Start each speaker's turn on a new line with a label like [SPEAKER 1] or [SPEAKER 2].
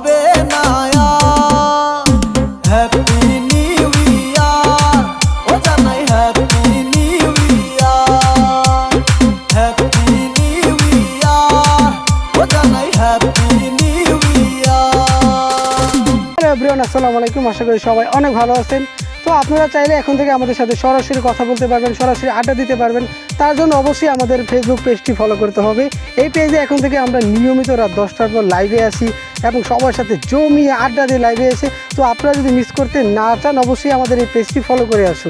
[SPEAKER 1] হবে না আর। Happy new year, ও জানাই happy new year, happy new year, ও জানাই happy new year.
[SPEAKER 2] Hello everyone, আসসালামু আলাইকুম। আশা করি সবাই অনেক ভালো আছেন। তো আপনারা চাইলে এখন থেকে আমাদের সাথে সরাসরি কথা বলতে পারবেন, সরাসরি আড্ডা দিতে পারবেন। তার জন্য অবশ্যই আমাদের ফেসবুক পেজটি ফলো করতে হবে। এই পেজে এখন থেকে আমরা নিয়মিত রাত 10টার পর লাইভে আসি এবং সবার সাথে জমিয়ে আড্ডা দিয়ে লাইভে এসে। তো আপনারা যদি মিস করতে না চান, অবশ্যই আমাদের এই পেজটি ফলো করে আসুন।